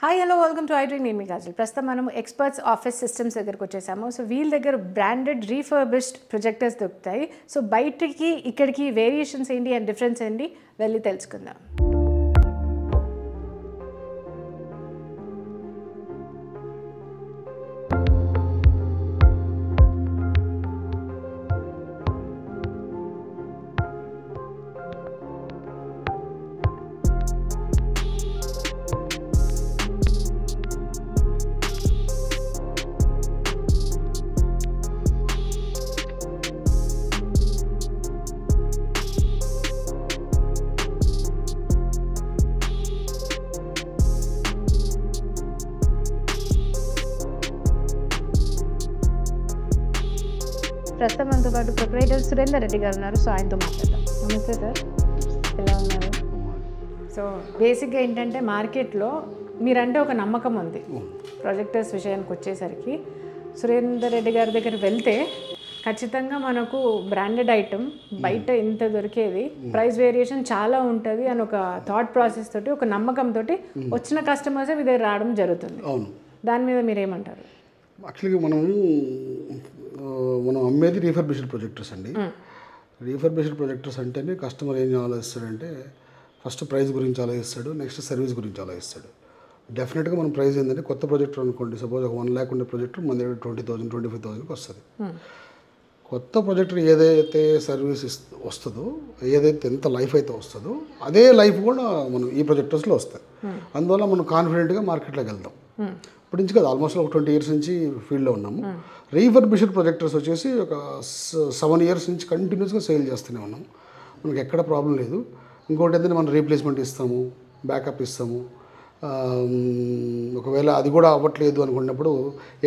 Hi hello welcome to iDream. నేను మీ కాజల్. ప్రస్తుతం మనం ఎక్స్పర్ట్స్ ఆఫీస్ సిస్టమ్స్ దగ్గరకు వచ్చేసాము. సో వీళ్ళ దగ్గర బ్రాండెడ్ రీఫర్బిష్డ్ ప్రొజెక్టర్స్ దొరుకుతాయి. సో బయటికి ఇక్కడికి వేరియేషన్స్ ఏంటి అండ్ డిఫరెన్స్ ఏంటి వెళ్ళి తెలుసుకుందాం. ప్రస్తుతం మనతో పాటు ప్రొప్రైటర్ సురేందర్ రెడ్డి గారు ఉన్నారు. సో ఆయనతో మాట్లాడదాం. నమస్తే సార్, ఎలా ఉన్నారు? సో బేసిక్గా ఏంటంటే మార్కెట్లో మీరంటే ఒక నమ్మకం ఉంది. ప్రొజెక్టర్స్ విషయానికి వచ్చేసరికి సురేందర్ రెడ్డి గారి దగ్గర వెళ్తే ఖచ్చితంగా మనకు బ్రాండెడ్ ఐటమ్ బయట ఇంత దొరికేది, ప్రైస్ వేరియేషన్ చాలా ఉంటుంది అని ఒక థాట్ ప్రాసెస్ తోటి, ఒక నమ్మకంతో వచ్చిన కస్టమర్సే మీ దగ్గర రావడం జరుగుతుంది. దాని మీద మీరేమంటారు? యాక్చువల్గా మనం అమ్మేది రీఫర్బిష్డ్ ప్రొజెక్టర్స్ అండి. రీఫర్బిష్డ్ ప్రొజెక్టర్స్ అంటేనే కస్టమర్ ఏం ఆలోచిస్తాడంటే ఫస్ట్ ప్రైస్ గురించి ఆలోచిస్తాడు, నెక్స్ట్ సర్వీస్ గురించి ఆలోచిస్తాడు. డెఫినెట్గా మనం ప్రైస్ ఏంటంటే కొత్త ప్రొజెక్టర్ అనుకోండి, సపోజ్ ఒక 1 lakh ఉండే ప్రొజెక్టర్ మన దగ్గర 20,000 25,000కి వస్తుంది. కొత్త ప్రొజెక్టర్ ఏదైతే సర్వీస్ వస్తుందో, ఏదైతే ఎంత లైఫ్ అయితే వస్తుందో అదే లైఫ్ కూడా మనం ఈ ప్రొజెక్టర్స్లో వస్తాయి. అందువల్ల మనం కాన్ఫిడెంట్గా మార్కెట్లోకి వెళ్తాం. ఇప్పటి నుంచి కదా ఆల్మోస్ట్ ఒక 20 years నుంచి ఫీల్డ్లో ఉన్నాము. రీఫర్బిష్డ్ ప్రొజెక్టర్స్ వచ్చేసి ఒక 7 years నుంచి కంటిన్యూస్గా సేల్ చేస్తూనే ఉన్నాము. మనకి ఎక్కడ ప్రాబ్లం లేదు. ఇంకోటి ఏంటంటే మనం రీప్లేస్మెంట్ ఇస్తాము, బ్యాకప్ ఇస్తాము. ఒకవేళ అది కూడా అవ్వట్లేదు అనుకున్నప్పుడు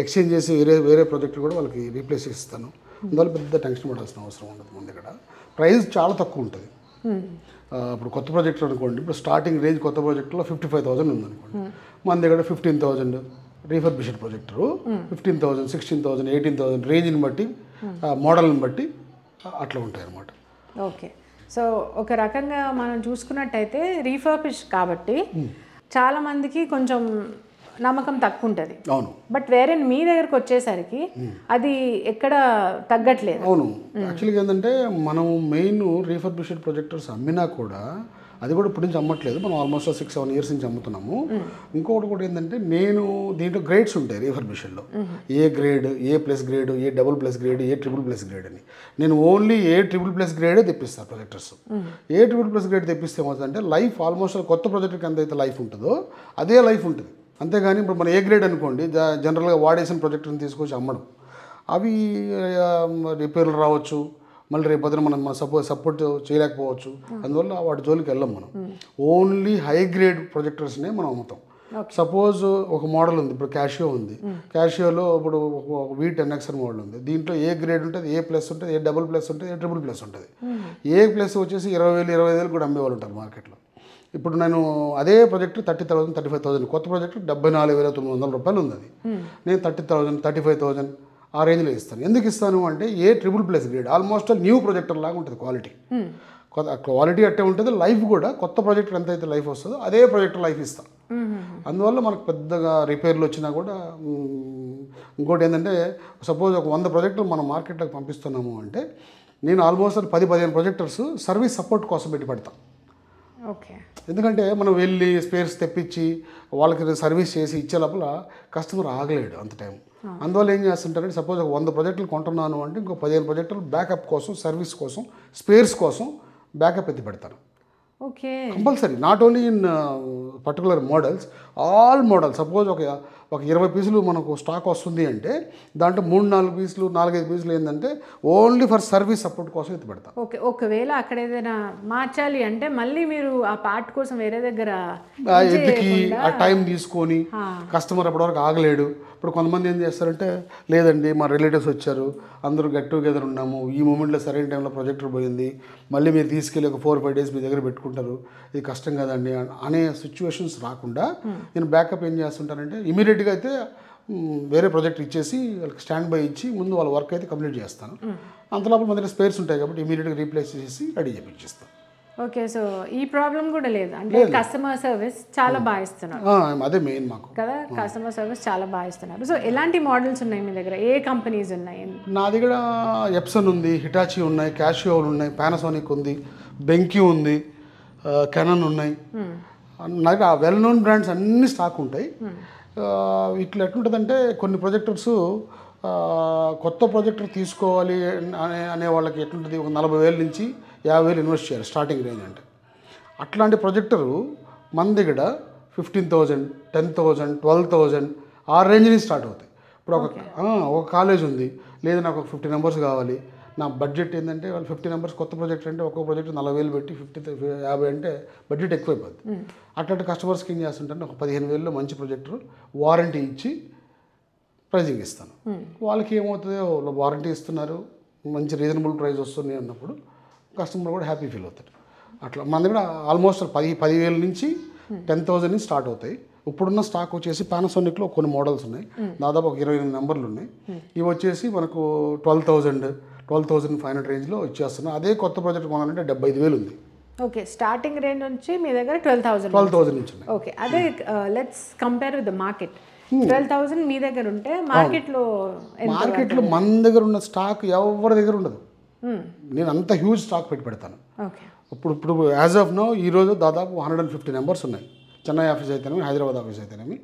ఎక్స్చేంజ్ చేసి వేరే ప్రొజెక్టర్ కూడా వాళ్ళకి రీప్లేస్ ఇస్తాను. అందువల్ల పెద్ద టెన్షన్ పడాల్సిన అవసరం ఉండదు. మన దగ్గర ప్రైస్ చాలా తక్కువ ఉంటుంది. ఇప్పుడు కొత్త ప్రాజెక్టర్ అనుకోండి, ఇప్పుడు స్టార్టింగ్ రేంజ్ కొత్త ప్రాజెక్టులో 55,000 ఉందనుకోండి, మన దగ్గర 15,000 రీఫర్బిష్డ్ ప్రొజెక్టరు 15,000 16,000 18,000 రేంజ్ని బట్టి మోడల్ని బట్టి అట్లా ఉంటాయి అన్నమాట. ఓకే, సో ఒక రకంగా మనం చూసుకున్నట్టయితే రీఫర్బిష్ కాబట్టి చాలామందికి కొంచెం నమ్మకం తక్కువ ఉంటుంది. అవును, బట్ వేరే మీ దగ్గరకు వచ్చేసరికి అది ఎక్కడ తగ్గట్లేదు. అవును, యాక్చువల్గా ఏంటంటే మనం మెయిన్ రీఫర్బిష్డ్ ప్రొజెక్టర్స్ అమ్మినా కూడా అది కూడా ఇప్పటి నుంచి అమ్మట్లేదు. మనం ఆల్మోస్ట్ 6-7 years నుంచి అమ్ముతున్నాము. ఇంకొకటి కూడా ఏంటంటే నేను దీంట్లో గ్రేడ్స్ ఉంటాయి రీఫర్బిష్డ్లో. A grade, A+ grade, A++ grade, A++ grade అని. నేను ఓన్లీ A++ గ్రేడే తెప్పిస్తాను ప్రొజెక్టర్స్. A++ గ్రేడ్ తెప్పిస్తే ఏమవుతుందంటే లైఫ్ ఆల్మోస్ట్ కొత్త ప్రొజెక్టర్కి ఎంతైతే లైఫ్ ఉంటుందో అదే లైఫ్ ఉంటుంది. అంతేగాని ఇప్పుడు మన A గ్రేడ్ అనుకోండి, జనరల్గా వాడేసిన ప్రొజెక్టర్ని తీసుకొచ్చి అమ్మడం, అవి రిపేర్లు రావచ్చు, మళ్ళీ రేపు పొద్దున మనం సపోర్ట్ చేయలేకపోవచ్చు. అందువల్ల వాటి జోలికి వెళ్ళాం. మనం ఓన్లీ హై గ్రేడ్ ప్రొజెక్టర్స్నే మనం అమ్ముతాం. సపోజ్ ఒక మోడల్ ఉంది, ఇప్పుడు క్యాషియో ఉంది, క్యాషియోలో ఇప్పుడు V10X మోడల్ ఉంది. దీంట్లో ఏ గ్రేడ్ ఉంటుంది, A+ ఉంటుంది, A++ ఉంటుంది, A++ ఉంటుంది. A+ వచ్చేసి 20,000 25,000 కూడా అమ్మేవాళ్ళు ఉంటారు మార్కెట్లో. ఇప్పుడు నేను అదే ప్రొజెక్టర్ 30,000 35,000 కొత్త ప్రొజెక్టర్ 74,900 రూపాయలు ఉంది. అది నేను 30,000 35,000 ఆ రేంజ్లో ఇస్తాను. ఎందుకు ఇస్తాను అంటే A++ grade almost new projector లాగా ఉంటుంది. క్వాలిటీ అట్టే ఉంటుంది, లైఫ్ కూడా కొత్త ప్రొజెక్టర్ ఎంతైతే లైఫ్ వస్తుందో అదే ప్రొజెక్టర్ లైఫ్ ఇస్తాను. అందువల్ల మనకు పెద్దగా రిపేర్లు వచ్చినా కూడా. ఇంకోటి ఏంటంటే సపోజ్ ఒక 100 ప్రొజెక్టులు మనం మార్కెట్లోకి పంపిస్తున్నాము అంటే నేను ఆల్మోస్ట్ 10-15 ప్రొజెక్టర్స్ సర్వీస్ సపోర్ట్ కోసం పెట్టి పెడతాను. ఓకే, ఎందుకంటే మనం వెళ్ళి స్పేర్స్ తెప్పించి వాళ్ళకి సర్వీస్ చేసి ఇచ్చే లోపల కస్టమర్ ఆగలేడు అంత టైం. అందువల్ల ఏం చేస్తుంటారంటే సపోజ్ ఒక 100 ప్రొజెక్టులు కొంటున్నాను అంటే ఇంకో 15 ప్రొజెక్టులు బ్యాకప్ కోసం, సర్వీస్ కోసం, స్పేర్స్ కోసం బ్యాకప్ ఎత్తి పెడతాను. Okay, compulsory. Not only in particular models, all models. Suppose ఒక 20 పీసులు మనకు స్టాక్ వస్తుంది అంటే దాంట్లో 3-4 పీసులు 4-5 పీసులు ఏంటంటే ఓన్లీ ఫర్ సర్వీస్ సపోర్ట్ కోసం ఎత్తి పెడతాం. ఓకే, ఒకవేళ అక్కడ ఏదైనా మార్చాలి అంటే మళ్ళీ మీరు ఆ పార్ట్ కోసం వేరే దగ్గర ఎత్తికి ఆ టైం తీసుకొని కస్టమర్ అప్పటివరకు ఆగలేడు. ఇప్పుడు కొంతమంది ఏం చేస్తారంటే లేదండి మా రిలేటివ్స్ వచ్చారు, అందరూ గెట్ టుగెదర్ ఉన్నాము, ఈ మూమెంట్లో సరైన టైంలో ప్రొజెక్టర్ పోయింది, మళ్ళీ మీరు తీసుకెళ్ళి ఒక 4-5 days మీ దగ్గర పెట్టుకుంటారు, ఇది కష్టం కదండి అనే సిచ్యువేషన్స్ రాకుండా నేను బ్యాకప్ ఏం చేస్తుంటానంటే ఇమీడియట్గా అయితే వేరే ప్రాజెక్ట్ ఇచ్చేసి వాళ్ళకి స్టాండ్ బై ఇచ్చి ముందు వాళ్ళ వర్క్ అయితే కంప్లీట్ చేస్తాను. అంతలోపల మన దగ్గర స్పేర్స్ ఉంటాయి కాబట్టి ఇమీడియట్గా రీప్లేస్ చేసి రెడీ చేయించేస్తాను. ఓకే, సో ఈ ప్రాబ్లం కూడా లేదు అంటే కస్టమర్ సర్వీస్ చాలా బాగా ఇస్తున్నారు అదే మెయిన్ మాకు కదా, కస్టమర్ సర్వీస్ చాలా బాగా ఇస్తున్నారు. సో ఎలాంటి మోడల్స్ ఉన్నాయి మీ దగ్గర, ఏ కంపెనీస్ ఉన్నాయి? నా దగ్గర ఎప్సన్ ఉంది, హిటాచి ఉన్నాయి, క్యాషియో ఉన్నాయి, పానాసోనిక్ ఉంది, బెంక్యూ ఉంది, కెనాన్ ఉన్నాయి. నా దగ్గర వెల్ నోన్ బ్రాండ్స్ అన్ని స్టాక్ ఉంటాయి. ఇట్లా ఎట్లుంటుందంటే కొన్ని ప్రొజెక్టర్స్ కొత్త ప్రొజెక్టర్ తీసుకోవాలి అనే వాళ్ళకి ఎట్లుంటుంది, ఒక 40,000 నుంచి 50,000 ఇన్వెస్ట్ చేయాలి స్టార్టింగ్ రేంజ్ అంటే. అట్లాంటి ప్రొజెక్టరు మన దగ్గర 15,000, 10,000, 12,000 ఆ రేంజ్ నుంచి స్టార్ట్ అవుతాయి. ఇప్పుడు ఒక కాలేజ్ ఉంది, లేదు నాకు ఒక 50 నెంబర్స్ కావాలి, నా బడ్జెట్ ఏంటంటే వాళ్ళు 50 నెంబర్స్ కొత్త ప్రాజెక్ట్ అంటే ఒక్కొక్క ప్రాజెక్ట్ 40,000 పెట్టి 50 అంటే బడ్జెట్ ఎక్కువైపోద్ది. అట్లాంటి కస్టమర్స్కి ఏం చేస్తుంటే ఒక 15,000లో మంచి ప్రొజెక్టర్ వారంటీ ఇచ్చి ప్రైజింగ్ ఇస్తాను. వాళ్ళకి ఏమవుతుందో వారంటీ ఇస్తున్నారు, మంచి రీజనబుల్ ప్రైస్ వస్తుంది అన్నప్పుడు కస్టమర్ కూడా హ్యాపీ ఫీల్ అవుతారు. అట్లా మన దగ్గర ఆల్మోస్ట్ 10,000 నుంచి 10,000 నుంచి స్టార్ట్ అవుతాయి. ఇప్పుడున్న స్టాక్ వచ్చేసి పానాసోనిక్లో కొన్ని మోడల్స్ ఉన్నాయి, దాదాపు ఒక 28 నెంబర్లు ఉన్నాయి. ఇవి వచ్చేసి మనకు 12,500 రేంజ్లో ఇచ్చేస్తున్నాం. అదే కొత్త ప్రాజెక్ట్ కొనాలంటే 75,000 ఉంది. ఓకే, స్టార్టింగ్ రేంజ్ నుంచి మీ దగ్గర 12,000 నుంచి ఉన్నాయి. ఓకే, అదే let's compare with the market. 12,000 మీ దగ్గర ఉంటే మార్కెట్లో మన దగ్గర ఉన్న స్టాక్ ఎవరి దగ్గర ఉండదు. నేను అంత హ్యూజ్ స్టాక్ పెడతాను. ఇప్పుడు యాజ్ ఆఫ్ నో ఈరోజు దాదాపు 150 నెంబర్స్ ఉన్నాయి. చెన్నై ఆఫీస్ అయితేనేమి, హైదరాబాద్ ఆఫీస్ అయితేనేమి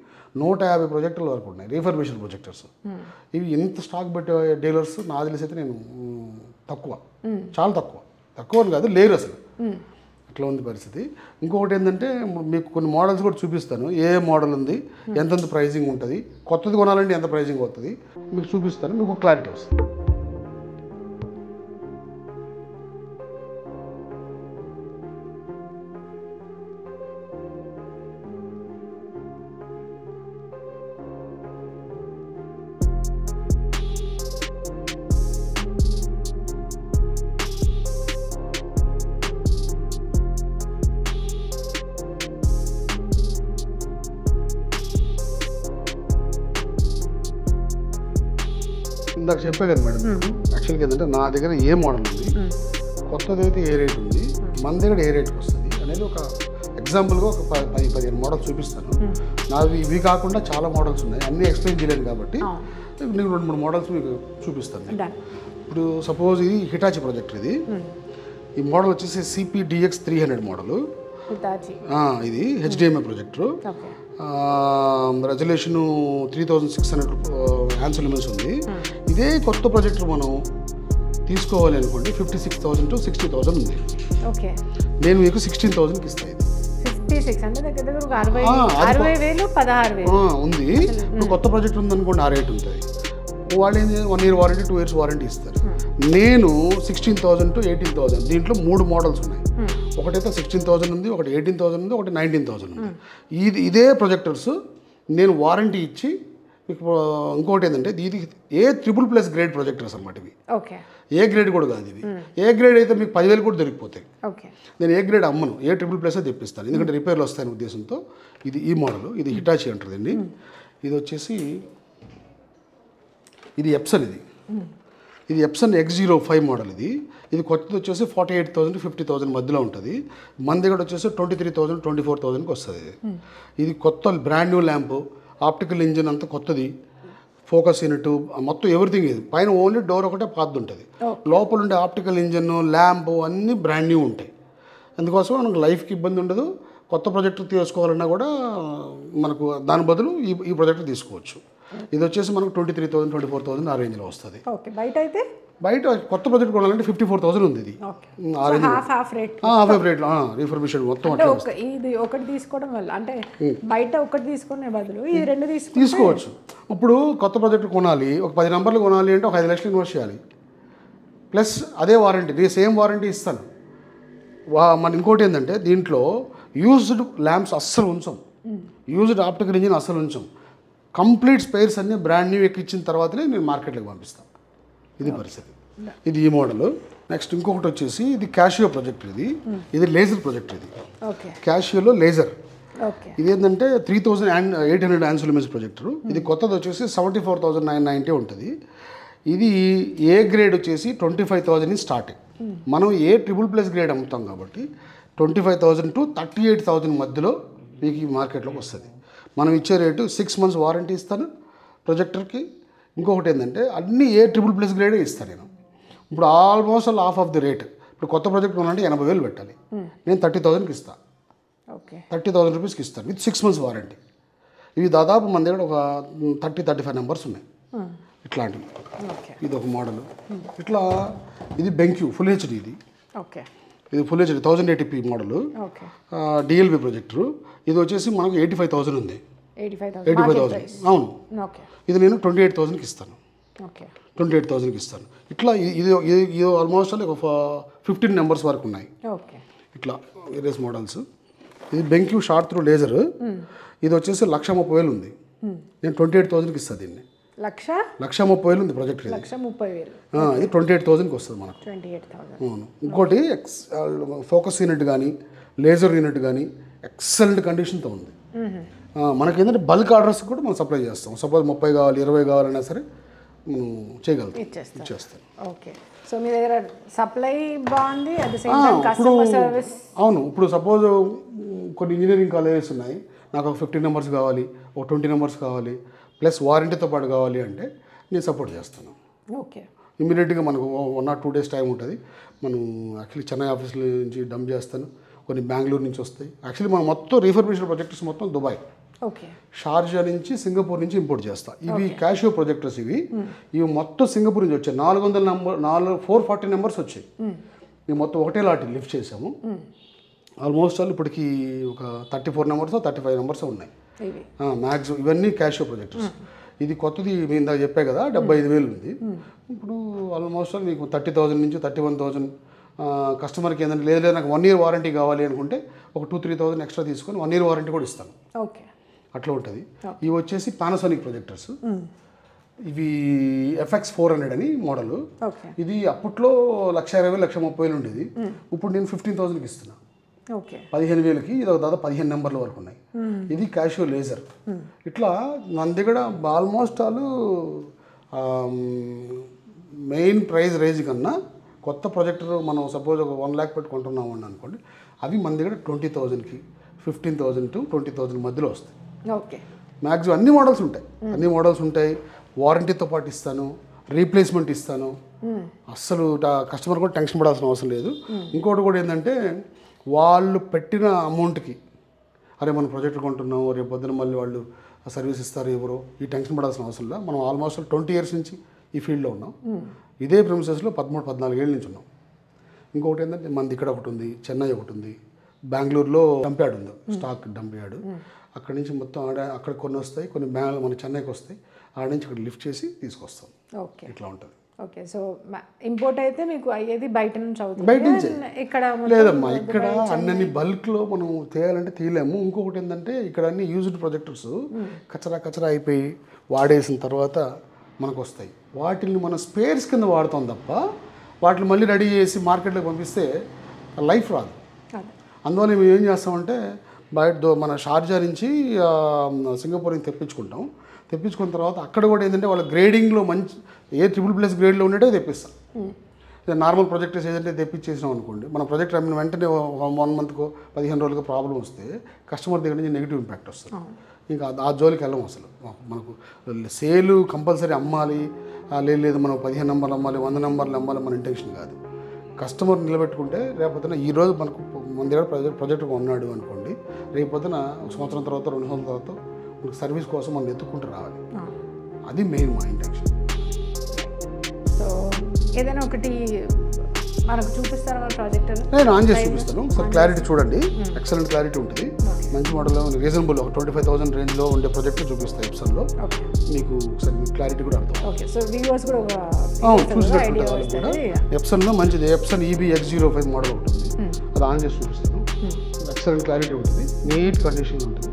150 ప్రొజెక్టర్ల వరకు ఉన్నాయి, రీఫర్బిషన్ ప్రొజెక్టర్స్. ఇవి ఎంత స్టాక్ పెట్టే డీలర్స్ నా తెలిసి అయితే నేను తక్కువ, చాలా తక్కువ కాదు, లేరు అసలు. అట్లా ఉంది పరిస్థితి. ఇంకొకటి ఏంటంటే మీకు కొన్ని మోడల్స్ కూడా చూపిస్తాను, ఏ మోడల్ ఉంది, ఎంతెంత ప్రైజింగ్ ఉంటుంది, కొత్తది కొనాలంటే ఎంత ప్రైజింగ్ అవుతుంది మీకు చూపిస్తాను, మీకు క్లారిటీ వస్తుంది. ఇందాక చెప్పే కదా మేడం, యాక్చువల్గా ఏంటంటే నా దగ్గర ఏ మోడల్ ఉంది, కొత్తది అయితే ఏ రేట్ ఉంది, మన దగ్గర ఏ రేట్కి వస్తుంది అనేది ఒక ఎగ్జాంపుల్గా ఒక 10-15 మోడల్స్ చూపిస్తాను. నావి ఇవి కాకుండా చాలా మోడల్స్ ఉన్నాయి, అన్నీ ఎక్స్ప్లెయిన్ చేయలేను కాబట్టి నేను 2-3 మోడల్స్ మీకు చూపిస్తాను. ఇప్పుడు సపోజ్ ఇది హిటాచి ప్రొజెక్టర్, ఈ మోడల్ వచ్చేసి CPDX 300 మోడలు. ఇది HDMI ప్రొజెక్టరు, రెజల్యూషన్ 3600 యాన్సులెన్స్ ఉంది. ఇదే కొత్త ప్రాజెక్టర్ మనం తీసుకోవాలి అనుకోండి 56,000 to 60,000 ఉంది. నేను మీకు 16,000కి ఇస్తాను. 56 అంటే దగ్గర దగ్గర 60,000 16,000 ఉంది. ఇప్పుడు కొత్త ప్రాజెక్ట్ ఉందనుకోండి ఆ రేట్ ఉంటుంది. వాళ్ళు ఏంటి 1 year వారంటీ 2 years వారంటీ ఇస్తారు. నేను 16,000 to 18,000, దీంట్లో 3 మోడల్స్ ఉన్నాయి. ఒకటైతే 16,000 ఉంది, ఒకటి 18,000 ఉంది, ఒకటి 19,000 ఉంది. ఇదే ప్రొజెక్టర్స్ నేను వారంటీ ఇచ్చి మీకు. ఇంకోటి ఏంటంటే ఇది A++ గ్రేడ్ ప్రొజెక్టర్స్ అన్నమాట ఇవి. ఏ గ్రేడ్ కూడా కాదు ఇవి. ఏ గ్రేడ్ అయితే మీకు 10,000 కూడా దొరికిపోతాయి. నేను ఏ గ్రేడ్ అమ్మను, A++ తెప్పిస్తాను, ఎందుకంటే రిపేర్లు వస్తాయనే ఉద్దేశంతో. ఈ మోడల్ ఇది హిటాచి అంటుందండి. ఇది వచ్చేసి ఇది ఎప్సన్, ఇది ఎప్సన్ X05 మోడల్. ఇది కొత్తది వచ్చేసి 48,000 to 50,000 మధ్యలో ఉంటుంది. మన దగ్గర వచ్చేసి 23,000 24,000కి వస్తుంది. ఇది కొత్త brand new lamp, optical engine అంతా కొత్తది, ఫోకస్ యూనిట్ మొత్తం ఎవ్రీథింగ్. ఇది పైన ఓన్లీ డోర్ ఒకటే పాతది ఉంటుంది, లోపల ఉండే ఆప్టికల్ ఇంజిన్ ల్యాంప్ అన్నీ బ్రాండ్ న్యూ ఉంటాయి. అందుకోసం మనకు లైఫ్కి ఇబ్బంది ఉండదు. కొత్త ప్రాజెక్టర్ తీసుకోవాలన్నా కూడా మనకు దాని బదులు ఈ ప్రాజెక్టర్ తీసుకోవచ్చు. ఇది వచ్చేసి మనకు 23,000 24,000 ఆ రేంజ్లో వస్తుంది. బయట కొత్త ప్రాజెక్ట్ కొనాలంటే 54,000 ఉంది. ఇది హాఫ్ రేట్లో రీఫర్బిషన్ మొత్తం ఇది ఒకటి తీసుకోవడం వల్ల అంటే బయట ఒకటి తీసుకునే బదులు ఈ రెండు తీసుకోవచ్చు. ఇప్పుడు కొత్త ప్రాజెక్ట్ కొనాలి, ఒక 10 నెంబర్లు కొనాలి అంటే ఒక 5 లక్షలు ఇన్వెస్ట్ చేయాలి. ప్లస్ అదే వారంటీ, నేను సేమ్ వారంటీ ఇస్తాను. మన ఇంకోటి ఏంటంటే దీంట్లో యూజ్డ్ ల్యాంప్స్ అస్సలు ఉంచాం, యూజ్డ్ ఆప్టికల్ ఇంజిన్ అస్సలు ఉంచాం. కంప్లీట్ స్పేర్స్ అన్నీ బ్రాండ్ న్యూ ఎక్కించిన తర్వాతనే నేను మార్కెట్లోకి పంపిస్తాను. ఇది పరిస్థితి. ఇది ఈ మోడల్. నెక్స్ట్ ఇంకొకటి వచ్చేసి ఇది క్యాషియో ప్రొజెక్టర్. ఇది లేజర్ ప్రొజెక్టర్. ఇది క్యాషియోలో లేజర్. ఇది ఏంటంటే 3,800 యాన్సులెన్స్ ప్రొజెక్టర్. ఇది కొత్తది వచ్చేసి 74,990 ఉంటుంది. ఇది ఏ గ్రేడ్ వచ్చేసి 25,000 స్టార్టింగ్. మనం A++ గ్రేడ్ అమ్ముతాం కాబట్టి 25,000 to 38,000 మధ్యలో మీకు ఈ మార్కెట్లోకి వస్తుంది. మనం ఇచ్చే రేటు 6 months వారంటీ ఇస్తాను ప్రొజెక్టర్కి. ఇంకొకటి ఏంటంటే అన్ని A++ గ్రేడే ఇస్తాను నేను. ఇప్పుడు almost half of the rate. ఇప్పుడు కొత్త ప్రాజెక్ట్ కొనాలంటే 80,000 పెట్టాలి, నేను 30,000కి ఇస్తాను. ఓకే, 30,000 రూపీస్కి ఇస్తాను విత్ 6 months వారంటీ. ఇవి దాదాపు మన దగ్గర ఒక 30-35 నెంబర్స్ ఉన్నాయి ఇట్లాంటివి. ఇది ఒక మోడల్. ఇట్లా ఇది బెంక్యూ ఫుల్ హెచ్డి. ఓకే, ఇది full HD 1080p model DLB projector. ఇది వచ్చేసి మనకు 85,000 ఉంది. 85,000 అవును. ఇది నేను 28,000కి ఇస్తాను. 28,000కి ఇస్తాను. ఇట్లా ఇది ఇది ఆల్మోస్ట్ ఒక 15 నెంబర్స్ వరకు ఉన్నాయి. ఇట్లా వేరియస్ మోడల్స్. ఇది బెంక్యూ షార్ట్ త్రూ లేజర్. ఇది వచ్చేసి 1,30,000 ఉంది. నేను 28,000కి ఇస్తాను దీన్ని. 1,30,000 ఉంది ప్రొజెక్ట్. ఇది 28,000కి వస్తుంది మనకు. అవును. ఇంకోటి ఫోకస్ యూనిట్ కానీ లేజర్ యూనిట్ కానీ ఎక్సలెంట్ కండిషన్తో ఉంది. మనకి ఏంటంటే బల్క్ ఆర్డర్స్ కూడా మనం సప్లై చేస్తాం. సపోజ్ 30 కావాలి 20 కావాలన్నా సరే మనం చేయగలుగుతాం, ఇచ్చేస్తాం. ఓకే, సో మీ దగ్గర సప్లై బాగుంది, at the same time customer service. అవును. ఇప్పుడు సపోజ్ కొన్ని ఇంజనీరింగ్ కాలేజెస్ ఉన్నాయి, నాకు ఒక 15 నెంబర్స్ కావాలి, ఒక 20 నెంబర్స్ కావాలి, ప్లస్ వారంటీతో పాటు కావాలి అంటే నేను సపోర్ట్ చేస్తాను. ఓకే, ఇమీడియట్గా మనకు 1 or 2 days టైం ఉంటుంది. మనం యాక్చువల్లీ చెన్నై ఆఫీస్లో నుంచి డంప్ చేస్తాను, కొన్ని బెంగళూరు నుంచి వస్తాయి. యాక్చువల్లీ మనం మొత్తం రీఫర్బిష్డ్ ప్రొజెక్టర్స్ మొత్తం దుబాయ్, షార్జా నుంచి, సింగపూర్ నుంచి ఇంపోర్ట్ చేస్తాం. ఇవి క్యాషియో ప్రొజెక్టర్స్. ఇవి మొత్తం సింగపూర్ నుంచి వచ్చాయి. 440 నెంబర్స్ వచ్చాయి. మేము మొత్తం ఒకటే లాటి లిఫ్ట్ చేసాము. ఆల్మోస్ట్ ఇప్పటికి ఒక 34 నెంబర్స్ 35 నెంబర్స్ ఉన్నాయి మ్యాక్సిమం. ఇవన్నీ క్యాషియో ప్రొజెక్టర్స్. ఇది కొత్తది మీ ఇందాక చెప్పే కదా 75,000 ఉంది. ఇప్పుడు ఆల్మోస్ట్ మీకు 30,000 నుంచి 31,000. కస్టమర్కి ఏంటంటే లేదు నాకు 1 year వారంటీ కావాలి అనుకుంటే ఒక 2-3,000 ఎక్స్ట్రా తీసుకొని 1 year వారంటీ కూడా ఇస్తాను. అట్లా ఉంటుంది. ఇవి వచ్చేసి పానాసోనిక్ ప్రొజెక్టర్స్. ఇవి FX400 అని మోడల్. ఇది అప్పట్లో 1,20,000 1,30,000 ఉండేది. ఇప్పుడు నేను 15,000కి ఇస్తున్నా. 15,000కి. ఇది ఒక దాదాపు 15 నెంబర్ల వరకు ఉన్నాయి. ఇది క్యాషియో లేజర్. ఇట్లా మన దగ్గర ఆల్మోస్ట్ మెయిన్ ప్రైస్ రేంజ్ కన్నా కొత్త ప్రొజెక్టర్ మనం సపోజ్ ఒక 1 lakh పెట్టి కొంటున్నాము అని అనుకోండి, అవి మన దగ్గర 20,000కి 15,000 to 20,000 మధ్యలో వస్తాయి. మ్యాక్సిమం అన్ని మోడల్స్ ఉంటాయి. వారంటీతో పాటు ఇస్తాను, రీప్లేస్మెంట్ ఇస్తాను. అస్సలు కస్టమర్ కూడా టెన్షన్ పడాల్సిన అవసరం లేదు. ఇంకోటి కూడా ఏంటంటే వాళ్ళు పెట్టిన అమౌంట్కి అరే మనం ప్రాజెక్ట్ కొంటున్నాము, రేపు పొద్దున మళ్ళీ వాళ్ళు సర్వీస్ ఇస్తారు ఎవరో, ఈ టెన్షన్ పడాల్సిన అవసరం లేదు. మనం ఆల్మోస్ట్ 20 years నుంచి ఈ ఫీల్డ్లో ఉన్నాం. ఇదే ప్రిమిసెస్లో 13-14 ఏళ్ళ నుంచి ఉన్నాం. ఇంకొకటి ఏంటంటే మనది ఇక్కడ ఒకటి ఉంది, చెన్నై ఒకటి ఉంది, బెంగళూరులో డంప్ యార్డ్ ఉంది, స్టాక్ డంప్ యార్డ్. అక్కడి నుంచి మొత్తం అక్కడ కొన్ని వస్తాయి, కొన్ని మన చెన్నైకి వస్తాయి. ఆడ నుంచి ఇక్కడ లిఫ్ట్ చేసి తీసుకొస్తాం. ఇట్లా ఉంటుంది. ఓకే, సో ఇంపోర్ట్ అయితే మీకు అయ్యేది బయట నుంచి అవుతుంది. బయట నుంచి ఇక్కడ లేదమ్మా. ఇక్కడ అన్ని బల్క్లో మనం తీయాలంటే తీయలేము. ఇంకొకటి ఏంటంటే ఇక్కడ అన్ని యూజ్డ్ ప్రొజెక్టర్స్ కచరా అయిపోయి వాడేసిన తర్వాత మనకు వస్తాయి. వాటిని మనం స్పేర్స్ కింద వాడుతాం తప్ప వాటిని మళ్ళీ రెడీ చేసి మార్కెట్లోకి పంపిస్తే లైఫ్ రాదు. అందువల్ల మేము ఏం చేస్తామంటే బయట మన షార్జా నుంచి సింగపూర్ నుంచి తెప్పించుకున్న తర్వాత అక్కడ కూడా ఏంటంటే వాళ్ళ గ్రేడింగ్లో మంచి A++ గ్రేడ్లో ఉండేటే తెప్పిస్తాం. నార్మల్ ప్రొజెక్టర్స్ ఏదంటే తెప్పించేసినాం అనుకోండి, మన ప్రొజెక్ట్ అమ్మిన వెంటనే 1 monthకో 15 రోజులకో ప్రాబ్లం వస్తే కస్టమర్ దగ్గర నుంచి నెగిటివ్ ఇంపాక్ట్ వస్తుంది. ఇంకా ఆ జోలికి వెళ్ళం అసలు. మనకు సేలు కంపల్సరీ అమ్మాలి, లేదు మనం 15 నెంబర్లు అమ్మాలి, 100 నెంబర్లు అమ్మాలి మన ఇంటెన్షన్ కాదు. కస్టమర్ నిలబెట్టుకుంటే రేపొద్దున ఈరోజు మన దగ్గర ప్రొజెక్ట్ ఉన్నాడు అనుకోండి, రేపొద్దున 1 సంవత్సరం తర్వాత 2 సంవత్సరాల తర్వాత మనకు సర్వీస్ కోసం మనం ఎత్తుకుంటూ రావాలి. అది మెయిన్ మా ఇంటెన్షన్. సో ఏదైనా ఒకటి మనకు చూపిస్తారా మన ప్రాజెక్టర్? నేను ఆన్ చేసి చూపిస్తాను. సార్ క్లారిటీ చూడండి, ఎక్సలెంట్ క్లారిటీ ఉంటుంది. మంచి మోడల్ రీజనబుల్ ఒక 25,000 రేంజ్లో ఉండే ప్రొజెక్ట్ చూపిస్తాను ఎప్సన్లో. మీకు ఒకసారి క్లారిటీ కూడా అర్థం. చూసినట్టు కూడా ఎప్సన్లో మంచిది ఎప్సన్ EB-X05 మోడల్ ఉంటుంది. అది ఆన్ చేసి చూపిస్తాను. ఎక్సలెంట్ క్లారిటీ ఉంటుంది, నీట్ కండిషన్ ఉంటుంది.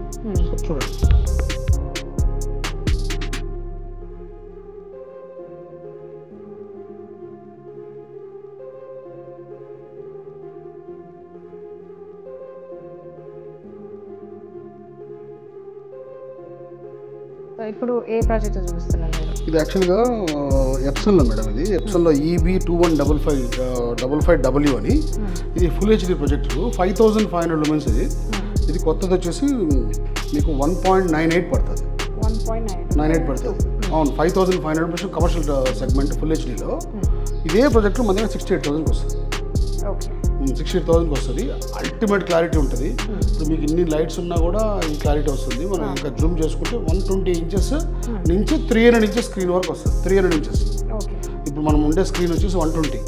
చూడండి. ఇప్పుడు ఏ ప్రాజెక్ట్ చూపిస్తున్నారు మీరు? ఇది యాక్చువల్గా ఎప్సన్లో మేడం, ఇది ఎప్సన్లో EB2155W అని, ఇది ఫుల్ హెచ్డి ప్రొజెక్టర్ 5500 లూమెన్స్. ఇది కొత్తది వచ్చేసి మీకు 1.98 పడుతుంది. 1.98 పడుతుంది. అవును, 5500 కమర్షియల్ సెగ్మెంట్ ఫుల్ హెచ్డీలో. ఇదే ప్రొజెక్టర్ మన దగ్గర 68,000కి వస్తుంది. 68,000కి వస్తుంది. అల్టిమేట్ క్లారిటీ ఉంటుంది. ఇప్పుడు మీకు ఇన్ని లైట్స్ ఉన్నా కూడా ఈ క్లారిటీ వస్తుంది. మనం ఇంకా జూమ్ చేసుకుంటే 120 ఇంచెస్ నుంచి 300 ఇంచెస్ స్క్రీన్ వరకు వస్తుంది. 300 ఇంచెస్. ఇప్పుడు మనం ఉండే స్క్రీన్ వచ్చేసి 120.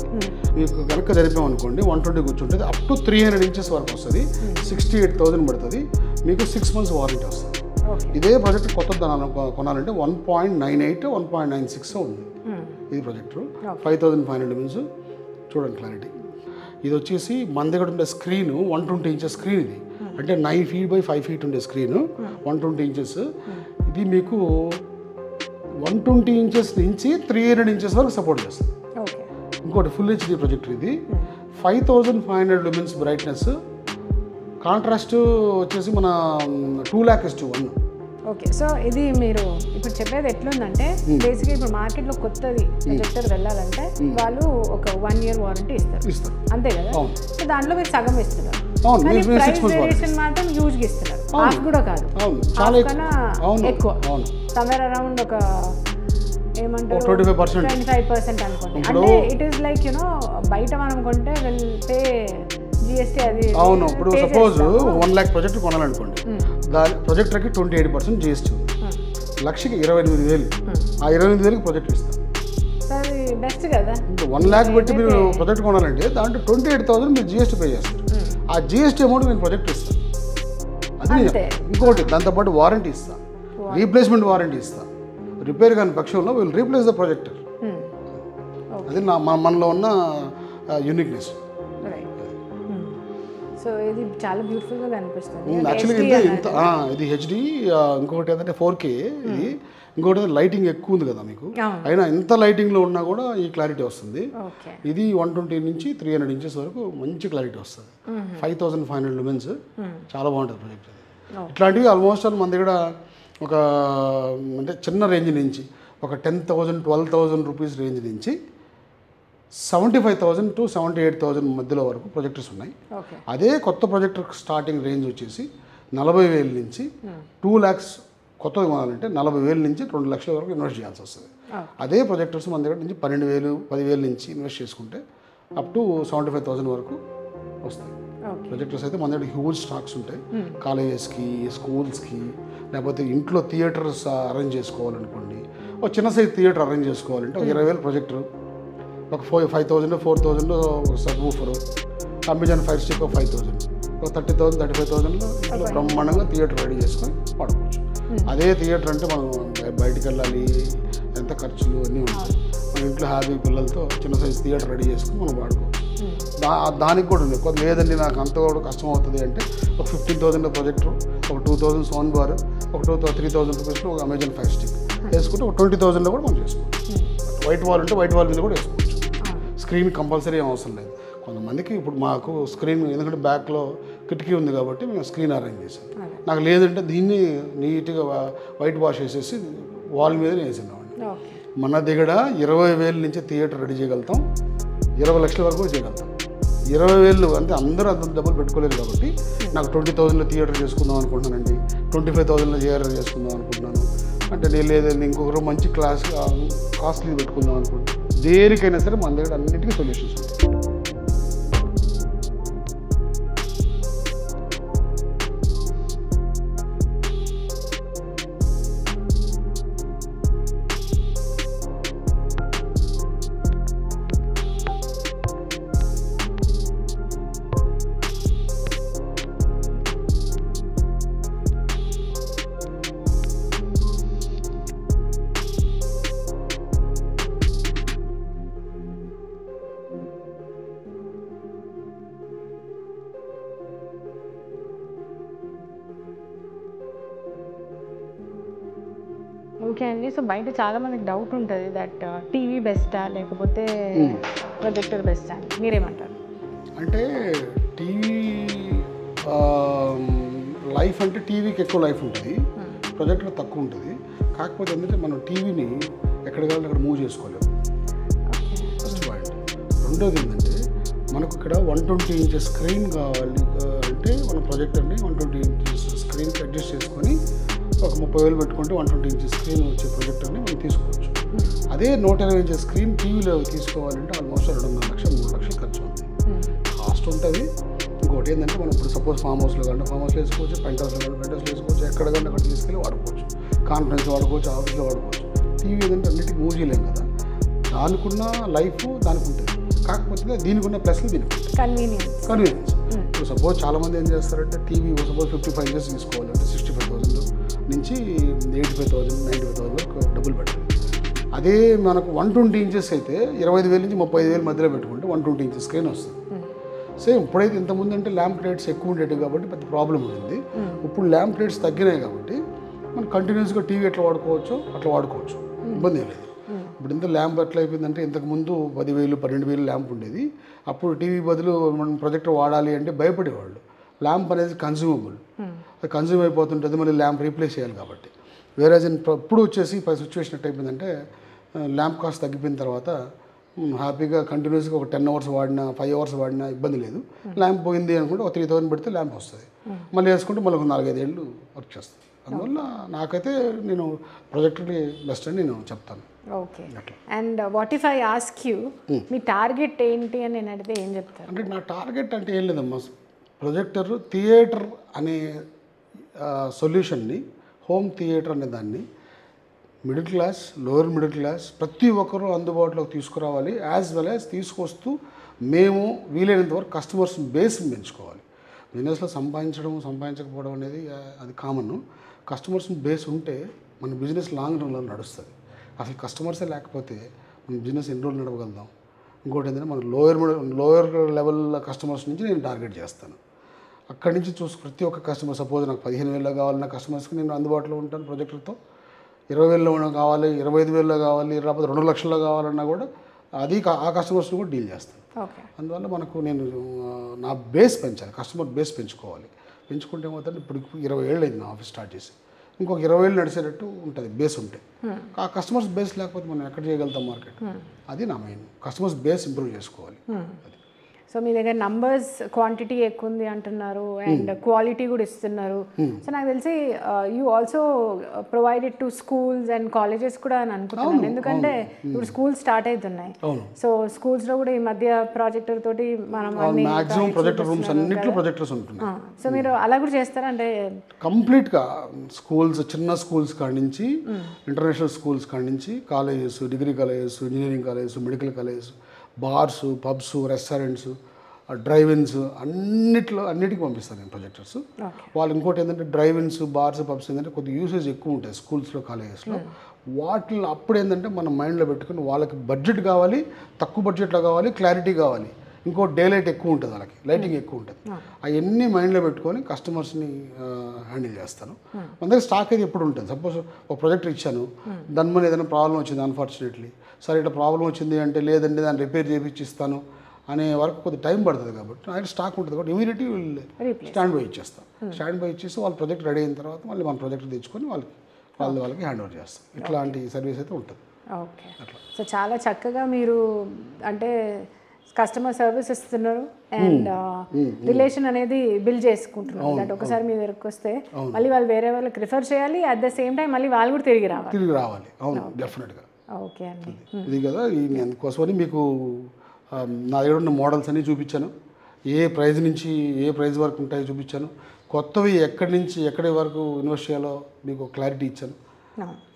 మీకు కనుక జరిపామనుకోండి 120 కూర్చుంటుంది. అప్ టు 300 ఇంచెస్ వరకు వస్తుంది. 68,000 పడుతుంది. మీకు 6 months వారంటీ వస్తుంది. ఇదే ప్రాజెక్ట్ కొత్త కొనాలంటే 1.98 1.96 ఉంది. ఇది ప్రాజెక్టు 5500 లూమెన్స్. చూడండి క్లారిటీ. ఇది వచ్చేసి మన దగ్గర ఉండే స్క్రీన్ 120 ఇంచెస్ స్క్రీన్. ఇది అంటే 9 feet by 5 feet ఉండే స్క్రీన్ 120 ఇంచెస్. ఇది మీకు 120 ఇంచెస్ నుంచి 300 ఇంచెస్ వరకు సపోర్ట్ చేస్తుంది. ఇంకోటి ఫుల్ హెచ్డి ప్రొజెక్టర్. ఇది 5500 లూమెన్స్ బ్రైట్నెస్. కాంట్రాస్ట్ వచ్చేసి మన 2,00,000:1. ఓకే, సో ఇది మీరు ఇప్పుడు చెప్పేది ఎట్లుందంటే బేసిక్గా ఇప్పుడు మార్కెట్లో కొత్తది ప్రొజెక్టర్ వెళ్ళాలంటే వాళ్ళు ఒక 1 year వారంటీ ఇస్తారు, అంతే కదా? సో దాంట్లో మీరు సగం ఇస్తున్నారు, ప్రైస్ వేరియేషన్ మాత్రం హ్యూజ్గా ఇస్తున్నారు. హాఫ్ కూడా కాదు, కన్నా ఎక్కువ, సమ్వేర్ అరౌండ్ ఒక ఏమంటారు 25% అనుకోండి. అంటే ఇట్ ఈస్ లైక్ యూనో బయట మనం కొంటే వెళ్తే GST అది. అవును, ఇప్పుడు సపోజ్ 1 lakh ప్రాజెక్ట్ కొనాలనుకోండి, దాని ప్రాజెక్టర్కి 28% GST ఉంది. లక్షకి 28,000. ఆ 28,000కి ప్రాజెక్ట్ ఇస్తాం. బెస్ట్ కదా. 1 lakh పెట్టి మీరు ప్రాజెక్ట్ కొనాలంటే దాంట్లో 28,000 మీరు GST పే చేస్తారు. ఆ GST అమౌంట్ నేను ప్రాజెక్ట్ ఇస్తాను. అది ఇంకోటి, దాంతోపాటు వారంటీ ఇస్తాను, రీప్లేస్మెంట్ వారంటీ ఇస్తాను. రిపేర్ కాని పక్షంలో విల్ రీప్లేస్ ద ప్రొజెక్టర్. అది మనలో ఉన్న యూనిక్నెస్. సో ఇది చాలా బ్యూటిఫుల్గా కనిపిస్తుంది. యాక్చువల్గా ఇది హెచ్డి. ఇంకొకటి ఏంటంటే 4K. ఇది ఇంకొకటి లైటింగ్ ఎక్కువ ఉంది కదా మీకు, అయినా ఎంత లైటింగ్లో ఉన్నా కూడా ఈ క్లారిటీ వస్తుంది. ఇది 120 నుంచి 300 ఇంచెస్ వరకు మంచి క్లారిటీ వస్తుంది. 5500 లూమెన్స్. చాలా బాగుంటుంది ప్రాజెక్ట్. ఇట్లాంటివి ఆల్మోస్ట్ మన దగ్గర ఒక అంటే చిన్న రేంజ్ నుంచి ఒక 10,000 12,000 రూపీస్ రేంజ్ నుంచి 75,000 to 78,000 మధ్యలో వరకు ప్రొజెక్టర్స్ ఉన్నాయి. అదే కొత్త ప్రొజెక్టర్ స్టార్టింగ్ రేంజ్ వచ్చేసి 40,000 నుంచి 2 lakhs. కొత్తది కొనాలంటే 40,000 నుంచి 2 లక్షల వరకు ఇన్వెస్ట్ చేయాల్సి వస్తుంది. అదే ప్రొజెక్టర్స్ మన దగ్గర నుంచి 12,000 10,000 నుంచి ఇన్వెస్ట్ చేసుకుంటే అప్ టు 75,000 వరకు వస్తాయి. ప్రొజెక్టర్స్ అయితే మన దగ్గర హ్యూజ్ స్టాక్స్ ఉంటాయి. కాలేజెస్కి, స్కూల్స్కి, లేకపోతే ఇంట్లో థియేటర్స్ అరేంజ్ చేసుకోవాలనుకోండి, ఒక చిన్న సైజ్ థియేటర్ అరేంజ్ చేసుకోవాలంటే ఒక 20,000 ప్రొజెక్టర్, ఒక 5,000 4,000 sub woofer, Amazon fire stick 5,000, ఒక 30,000 35,000లో ఇంట్లో బ్రహ్మాండంగా థియేటర్ రెడీ చేసుకొని వాడుకోవచ్చు. అదే థియేటర్ అంటే మనం బయటికి వెళ్ళాలి, ఎంత ఖర్చులు అన్నీ ఉంటాయి. మన ఇంట్లో హ్యాపీ పిల్లలతో చిన్న సైజ్ థియేటర్ రెడీ చేసుకుని మనం వాడుకోవచ్చు. దానికి కూడా ఉంది. లేదండి నాకు అంత కూడా కష్టం అవుతుంది అంటే ఒక 15,000 ప్రొజెక్టర్, ఒక 2,000 సౌండ్ బార్, ఒక 3,000 రూపీస్లో ఒక అమెజాన్ ఫైర్ స్టిక్ వేసుకుంటే ఒక 20,000లో కూడా మనం చేసుకోవచ్చు. వైట్ వాల్ ఉంటే వైట్ వాల్ మీద కూడా వేసుకోవచ్చు. స్క్రీన్ కంపల్సరీ ఏం అవసరం లేదు. కొంతమందికి ఇప్పుడు మాకు స్క్రీన్ ఎందుకంటే బ్యాక్లో కిటికీ ఉంది కాబట్టి మేము స్క్రీన్ అరేంజ్ చేసాం. నాకు లేదంటే దీన్ని నీట్గా వైట్ వాష్ వేసేసి వాల్ మీద వేసినామండి. మన దగ్గర 20,000 నుంచి థియేటర్ రెడీ చేయగలుగుతాం, 20 లక్షల వరకు చేయగలుగుతాం. 20,000 అంటే అందరూ అంత డబ్బులు పెట్టుకోలేదు కాబట్టి నాకు 20,000లో థియేటర్ చేసుకుందాం అనుకుంటున్నానండి, 25,000లో థియేటర్ చేసుకుందాం అనుకుంటున్నాను అంటే నేను లేదండి ఇంకొకరు మంచి కాస్ట్లీ పెట్టుకుందాం అనుకుంటున్నాను. దేనికైనా సరే మన దగ్గర అన్నిటికీ సొల్యూషన్స్ ఉంటాయి. ఓకే అండి. సో బయట చాలా మందికి డౌట్ ఉంటుంది దట్ టీవీ బెస్టా లేకపోతే ప్రొజెక్టర్ బెస్టా అని మీరేమంటారు? అంటే టీవీ లైఫ్ అంటే టీవీకి ఎక్కువ లైఫ్ ఉంటుంది, ప్రొజెక్టర్ తక్కువ ఉంటుంది. కాకపోతే ఏంటంటే మనం టీవీని ఎక్కడ కావాలంటే అక్కడ మూవ్ చేసుకోలేము. First point. రెండోది ఏంటంటే మనకు ఇక్కడ 120 ఇంచెస్ స్క్రీన్ కావాలి అంటే మన ప్రొజెక్టర్ని 120 ఇంచెస్ స్క్రీన్కి అడ్జస్ట్ చేసుకొని ఒక 30,000 పెట్టుకుంటే 120 ఇంచెస్ స్క్రీన్ వచ్చే ప్రొజెక్టర్ని మనం తీసుకోవచ్చు. అదే 120 ఇంచెస్ స్క్రీన్ టీవీలో తీసుకోవాలంటే ఆల్మోస్ట్ 2.5 లక్షలు 3 లక్షలు ఖర్చు అవుతుంది. కాస్ట్ ఉంటుంది. ఇంకోటి ఏంటంటే మనం ఇప్పుడు సపోజ్ ఫామ్ హౌస్లో కానీ ఫామ్ హౌస్లో వేసుకోవచ్చు, పెంట్ హౌస్లో కానీ పెంట్ హౌస్లో వేసుకోవచ్చు, ఎక్కడ కానీ అక్కడ తీసుకెళ్ళి వాడుకోవచ్చు, కాన్ఫరెన్స్ వాడుకోవచ్చు, ఆఫీస్లో వాడుకోవచ్చు. టీవీ ఏంటంటే అన్నిటికీ మూవ్ చేయలేం కదా, దానికున్న లైఫ్ దానికి ఉంటుంది. కాకపోతే దీనికి ఉన్న ప్లస్లు దీనికి ఉంటుంది, కన్వీనియన్స్. ఇప్పుడు సపోజ్ చాలామంది ఏం చేస్తారంటే టీవీ సపోజ్ 55 ఇంచెస్ తీసుకోవాలంటే 65,000 నుంచి 85,000 95,000 వరకు డబ్బులు పెట్టాలి. అదే మనకు 120 ఇంచెస్ అయితే 25,000 నుంచి 35,000 మధ్యలో పెట్టుకుంటే 120 ఇంచెస్ స్క్రీన్ వస్తుంది. సేమ్ ఇప్పుడైతే ఇంతకుముందు అంటే ల్యాంప్ రేట్స్ ఎక్కువ ఉండేవి కాబట్టి పెద్ద ప్రాబ్లం ఉంది. ఇప్పుడు ల్యాంప్ రేట్స్ తగ్గినాయి కాబట్టి మనం కంటిన్యూస్గా టీవీ ఎట్లా వాడుకోవచ్చు అట్లా వాడుకోవచ్చు, ఇబ్బంది ఏం లేదు. ఇప్పుడు ఇంత ల్యాంప్ ఎట్లా అయిపోయిందంటే ఇంతకుముందు 10,000 12,000 ల్యాంప్ ఉండేది. అప్పుడు టీవీ బదులు మనం ప్రొజెక్టర్ వాడాలి అంటే భయపడేవాళ్ళు. ల్యాంప్ అనేది కన్జ్యూమబుల్, అది కన్జ్యూమ్ అయిపోతుంటుంది, మళ్ళీ ల్యాంప్ రీప్లేస్ చేయాలి కాబట్టి. వేరే ఇప్పుడు వచ్చేసి సిచ్యువేషన్ ఎట్ అయిపోయిందంటే ల్యాంప్ కాస్ట్ తగ్గిపోయిన తర్వాత హ్యాపీగా కంటిన్యూస్గా ఒక 10 అవర్స్ వాడినా 5 అవర్స్ వాడినా ఇబ్బంది లేదు. ల్యాంప్ పోయింది అనుకుంటే ఒక 3,000 పెడితే ల్యాంప్ వస్తుంది, మళ్ళీ వేసుకుంటే మళ్ళీ ఒక 4-5 ఏళ్ళు వర్క్ చేస్తుంది. అందువల్ల నాకైతే నేను ప్రొజెక్టర్ని బెస్ట్ అని నేను చెప్తాను. Okay. And what if I ask you me target ఏంటి అని నేను అడిగితే ఏం చెప్తాను? అంటే నా టార్గెట్ అంటే ఏం లేదమ్మా, ప్రొజెక్టర్ థియేటర్ అనే సొల్యూషన్ని, హోమ్ థియేటర్ అనే దాన్ని middle class, lower middle class ప్రతి ఒక్కరూ అందుబాటులోకి తీసుకురావాలి. యాజ్ వెల్ యాజ్ తీసుకొస్తూ మేము వీలైనంత వరకు కస్టమర్స్ బేస్ని పెంచుకోవాలి. బిజినెస్లో సంపాదించకపోవడం అనేది అది కామన్. కస్టమర్స్ బేస్ ఉంటే మన బిజినెస్ లాంగ్ రన్లో నడుస్తుంది. అసలు కస్టమర్సే లేకపోతే మన బిజినెస్ ఎన్ని రోజులు నడవగలుగుతాం. ఇంకోటి ఏంటంటే మన లోయర్ లెవెల్ కస్టమర్స్ నుంచి నేను టార్గెట్ చేస్తాను. అక్కడి నుంచి ప్రతి ఒక్క కస్టమర్ సపోజ్ నాకు 15,000 కావాలన్న కస్టమర్స్కి నేను అందుబాటులో ఉంటాను ప్రొజెక్టర్తో. 20,000 కావాలి, 25,000 కావాలి, లేకపోతే 2 లక్షల్లో కావాలన్నా కూడా అది ఆ కస్టమర్స్ని కూడా డీల్ చేస్తాను. అందువల్ల మనకు నేను నా బేస్ పెంచాలి, కస్టమర్ బేస్ పెంచుకోవాలి. పెంచుకుంటే ఏమవుతుంది, ఇప్పుడు 20 ఏళ్ళు అయింది నా ఆఫీస్ స్టార్ట్ చేసి, ఇంకొక 20 ఏళ్ళు నడిచేటట్టు ఉంటుంది బేస్ ఉంటే. ఆ కస్టమర్స్ బేస్ లేకపోతే మనం ఎక్కడ చేయగలుగుతాం మార్కెట్. అది నా మెయిన్, కస్టమర్స్ బేస్ ఇంప్రూవ్ చేసుకోవాలి. అది. సో మీ దగ్గర నంబర్స్ క్వాంటిటీ ఎక్కువ ఉంది అంటున్నారు అండ్ క్వాలిటీ కూడా ఇస్తున్నారు. సో నాకు తెలిసి you also provided to schools and colleges కూడా అని అనుకుంటున్నాను. ఎందుకంటే ఇప్పుడు స్కూల్స్ స్టార్ట్ అవుతున్నాయి. సో స్కూల్స్లో కూడా ఈ మధ్య ప్రాజెక్టర్ తోటి మనం మాక్సిమం ప్రొజెక్టర్ రూమ్స్ అన్నింటిలో ప్రొజెక్టర్స్ ఉంటున్నాయి. సో మీరు అలా కూడా చేస్తారా? అంటే కంప్లీట్గా స్కూల్స్, చిన్న స్కూల్స్ కాడి నుంచి ఇంటర్నేషనల్ స్కూల్స్ కాడి నుంచి colleges, degree colleges, engineering colleges, medical colleges, bars, pubs, restaurants, drive ins అన్నిటికీ పంపిస్తాను నేను ప్రొజెక్టర్స్. వాళ్ళు ఇంకోటి ఏంటంటే డ్రైవ్-ఇన్స్, బార్స్, పబ్స్ ఏంటంటే కొద్దిగా యూసేజ్ ఎక్కువ ఉంటాయి స్కూల్స్లో, కాలేజెస్లో. వాటిలో అప్పుడు ఏంటంటే మనం మైండ్లో పెట్టుకుని వాళ్ళకి బడ్జెట్ కావాలి, తక్కువ బడ్జెట్లో కావాలి, క్లారిటీ కావాలి, ఇంకో డే లైట్ ఎక్కువ ఉంటుంది, వాళ్ళకి లైటింగ్ ఎక్కువ ఉంటుంది. అవన్నీ మైండ్లో పెట్టుకొని కస్టమర్స్ని హ్యాండిల్ చేస్తాను. మన దగ్గర స్టాక్ అయితే ఎప్పుడు ఉంటుంది. సపోజ్ ఒక ప్రొజెక్టర్ ఇచ్చాను, దాని మీద ఏదైనా ప్రాబ్లం వచ్చింది అన్ఫార్చునేట్లీ, సరే ఇట్లా ప్రాబ్లం వచ్చింది అంటే లేదండి దాన్ని రిపేర్ చేయించి ఇస్తాను అనే వరకు కొద్దిగా టైం పడుతుంది. కాబట్టి ఆయన స్టాక్ ఉంటుంది కాబట్టి ఇమీడియట్లీ స్టాండ్ బై ఇచ్చేస్తాం. స్టాండ్ బై ఇచ్చేసి వాళ్ళ ప్రాజెక్ట్ రెడీ అయిన తర్వాత మళ్ళీ మన ప్రాజెక్ట్ తెచ్చుకొని వాళ్ళకి హ్యాండ్ ఓవర్ చేస్తాం. ఇట్లాంటి సర్వీస్ అయితే ఉంటుంది. ఓకే. సో చాలా చక్కగా మీరు అంటే కస్టమర్ సర్వీస్ ఇస్తున్నారు అండ్ రిలేషన్ అనేది బిల్డ్ చేసుకుంటున్నారు. దట్ ఒకసారి మీ దగ్గరకు వస్తే మళ్ళీ వాళ్ళు వేరే వాళ్ళకి రిఫర్ చేయాలి, అట్ ద సేమ్ టైం మళ్ళీ వాళ్ళు కూడా తిరిగి రావాలి. అవును, డెఫినెట్గా. ఓకే అండి. ఇది కదా అందుకోసమని మీకు నా దగ్గర ఉన్న మోడల్స్ అన్నీ చూపించాను. ఏ ప్రైజ్ నుంచి ఏ ప్రైజ్ వరకు ఉంటాయో చూపించాను. కొత్తవి ఎక్కడి నుంచి ఎక్కడి వరకు ఇన్వెస్ట్ చేయాలో మీకు క్లారిటీ ఇచ్చాను.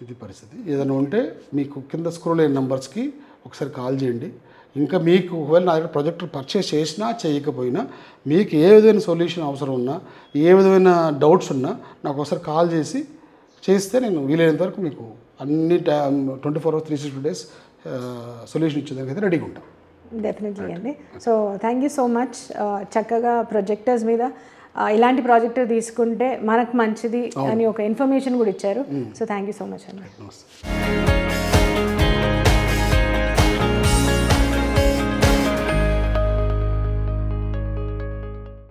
ఇది పరిస్థితి. ఏదైనా ఉంటే మీకు కింద స్క్రోల్ అయిన నెంబర్స్కి ఒకసారి కాల్ చేయండి. ఇంకా మీకు ఒకవేళ నా దగ్గర ప్రొజెక్టర్ పర్చేస్ చేసినా చేయకపోయినా మీకు ఏ విధమైన సొల్యూషన్ అవసరం ఉన్నా, ఏ విధమైన డౌట్స్ ఉన్నా నాకు ఒకసారి కాల్ చేస్తే నేను వీలైనంత వరకు మీకు అన్ని 24 hours 360 days సొల్యూషన్ ఇచ్చేదానికైతే రెడీగా ఉంటాను. డెఫినెట్లీ అండి. So thank you so much. చక్కగా ప్రొజెక్టర్స్ మీద ఇలాంటి ప్రాజెక్టర్ తీసుకుంటే మనకు మంచిది అని ఒక ఇన్ఫర్మేషన్ కూడా ఇచ్చారు. So thank you so much అండి. నమస్తే.